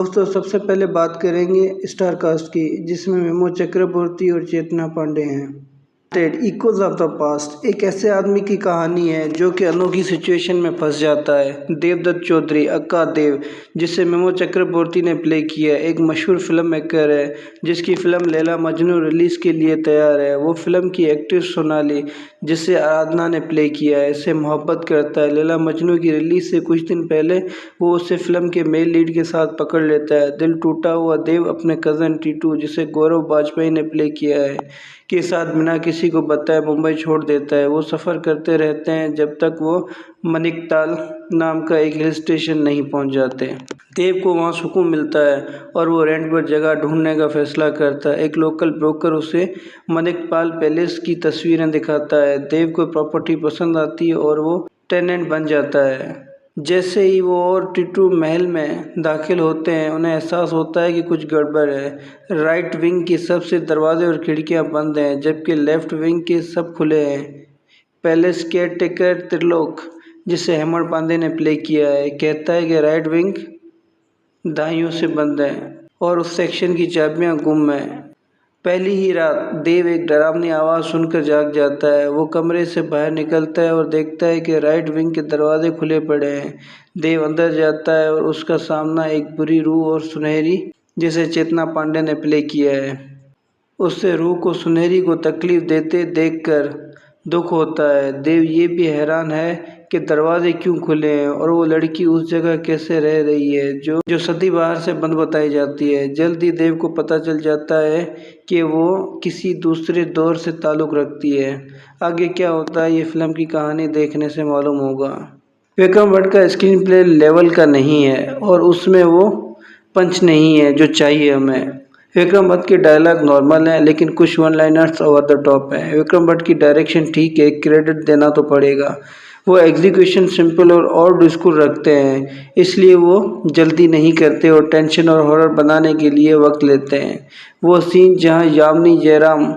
दोस्तों सबसे पहले बात करेंगे स्टार कास्ट की, जिसमें मेमो चक्रवर्ती और चेतना पांडे हैं। इकोज ऑफ द पास्ट एक ऐसे आदमी की कहानी है जो कि अनोखी सिचुएशन में फंस जाता है। देवदत्त चौधरी अक्का देव, जिसे मेमो चक्रवर्ती ने प्ले किया, एक मशहूर फिल्म मेकर है जिसकी फिल्म लैला मजनू रिलीज के लिए तैयार है। वो फिल्म की एक्ट्रेस सोनाली, जिसे आराधना ने प्ले किया है, इससे मोहब्बत करता है। लैला मजनू की रिलीज से कुछ दिन पहले वो उसे फिल्म के मेल लीड के साथ पकड़ लेता है। दिल टूटा हुआ देव अपने कज़न टीटू, जिसे गौरव बाजपेयी ने प्ले किया है, के साथ बिना किसी को बताए मुंबई छोड़ देता है। वो सफ़र करते रहते हैं जब तक वो मनिकताल नाम का एक हिल स्टेशन नहीं पहुंच जाते। देव को वहां सुकून मिलता है और वो रेंट पर जगह ढूंढने का फैसला करता है। एक लोकल ब्रोकर उसे मनिकपाल पैलेस की तस्वीरें दिखाता है। देव को प्रॉपर्टी पसंद आती है और वो टेनेंट बन जाता है। जैसे ही वो और टीटू महल में दाखिल होते हैं, उन्हें एहसास होता है कि कुछ गड़बड़ है। राइट विंग के सबसे दरवाजे और खिड़कियां बंद हैं, जबकि लेफ्ट विंग के सब खुले हैं। पैलेस केयर टेकर त्रिलोक, जिसे हेमंत पांडे ने प्ले किया है, कहता है कि राइट विंग दाइयों से बंद है और उस सेक्शन की चाबियां गुम हैं। पहली ही रात देव एक डरावनी आवाज़ सुनकर जाग जाता है। वो कमरे से बाहर निकलता है और देखता है कि राइट विंग के दरवाजे खुले पड़े हैं। देव अंदर जाता है और उसका सामना एक बुरी रूह और सुनहरी, जिसे चेतना पांडे ने प्ले किया है। उससे रूह को सुनहरी को तकलीफ देते देखकर दुख होता है। देव ये भी हैरान है कि दरवाजे क्यों खुले हैं और वो लड़की उस जगह कैसे रह रही है जो सदी बाहर से बंद बताई जाती है। जल्द ही देव को पता चल जाता है कि वो किसी दूसरे दौर से ताल्लुक़ रखती है। आगे क्या होता है ये फिल्म की कहानी देखने से मालूम होगा। विक्रम भट्ट का स्क्रीन प्ले लेवल का नहीं है और उसमें वो पंच नहीं है जो चाहिए हमें। विक्रम भट्ट के डायलॉग नॉर्मल हैं, लेकिन कुछ one liners over the top हैं। विक्रम भट्ट की डायरेक्शन ठीक है, क्रेडिट देना तो पड़ेगा। वो एग्जीक्यूशन सिंपल और ऑड स्कूल रखते हैं, इसलिए वो जल्दी नहीं करते और टेंशन और हॉरर बनाने के लिए वक्त लेते हैं। वो सीन जहां यामिनी जयराम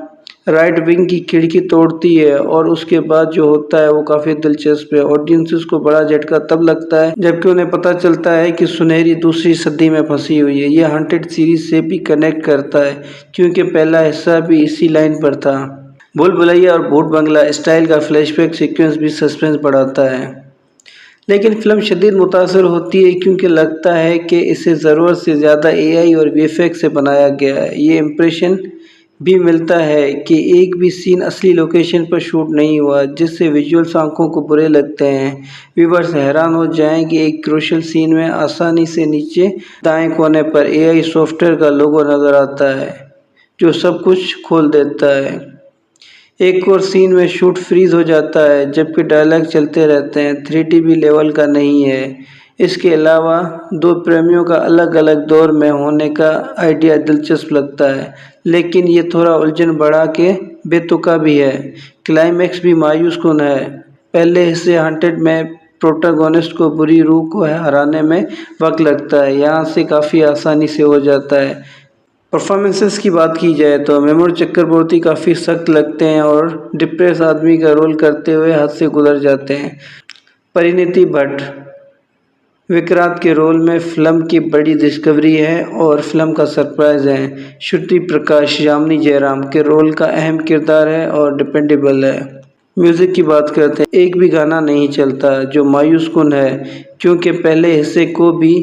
राइट विंग की खिड़की तोड़ती है और उसके बाद जो होता है वो काफ़ी दिलचस्प है। ऑडियंसेस को बड़ा झटका तब लगता है जबकि उन्हें पता चलता है कि सुनहरी दूसरी सदी में फंसी हुई है। ये हंटेड सीरीज से भी कनेक्ट करता है क्योंकि पहला हिस्सा भी इसी लाइन पर था। भूल भुलैया और भूत बंगला स्टाइल का फ्लैशबैक सीक्वेंस भी सस्पेंस बढ़ाता है, लेकिन फिल्म शदीद मुतासर होती है क्योंकि लगता है कि इसे ज़रूरत से ज़्यादा एआई और वीएफएक्स से बनाया गया है। ये इम्प्रेशन भी मिलता है कि एक भी सीन असली लोकेशन पर शूट नहीं हुआ, जिससे विजुअल्स आंखों को बुरे लगते हैं। व्यूअर्स हैरान हो जाएं कि एक क्रूशियल सीन में आसानी से नीचे दाएं कोने पर एआई सॉफ्टवेयर का लोगो नज़र आता है जो सब कुछ खोल देता है। एक और सीन में शूट फ्रीज हो जाता है जबकि डायलॉग चलते रहते हैं। 3D भी लेवल का नहीं है। इसके अलावा दो प्रेमियों का अलग अलग दौर में होने का आइडिया दिलचस्प लगता है, लेकिन ये थोड़ा उलझन बढ़ा के बेतुका भी है। क्लाइमैक्स भी मायूस कुन है। पहले हिस्से हंटेड में प्रोटैगनिस्ट को बुरी रूह को हराने में वक्त लगता है, यहाँ से काफ़ी आसानी से हो जाता है। परफॉर्मेंसेस की बात की जाए तो मेमो चक्रवर्ती काफ़ी सख्त लगते हैं और डिप्रेस आदमी का रोल करते हुए हद से गुजर जाते हैं। परिणीति भट्ट विक्रांत के रोल में फिल्म की बड़ी डिस्कवरी है और फिल्म का सरप्राइज है। श्रुति प्रकाश यामिनी जयराम के रोल का अहम किरदार है और डिपेंडेबल है। म्यूज़िक की बात करते हैं, एक भी गाना नहीं चलता जो मायूस कुन है क्योंकि पहले हिस्से को भी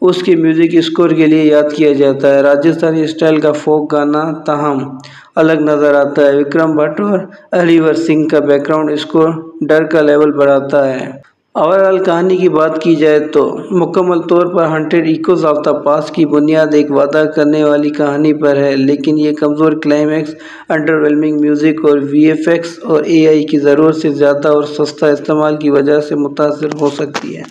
उसके म्यूज़िक स्कोर के लिए याद किया जाता है। राजस्थानी स्टाइल का फोक गाना ताहम अलग नज़र आता है। विक्रम भट्ट और अलीवर सिंह का बैकग्राउंड स्कोर डर का लेवल बढ़ाता है। ओवरऑल कहानी की बात की जाए तो मुकम्मल तौर पर haunted echoes of the past की बुनियाद एक वादा करने वाली कहानी पर है, लेकिन ये कमज़ोर क्लाइमैक्स, अंडरवेलमिंग म्यूज़िक और वीएफएक्स और एआई की ज़रूरत से ज़्यादा और सस्ता इस्तेमाल की वजह से मुतासर हो सकती है।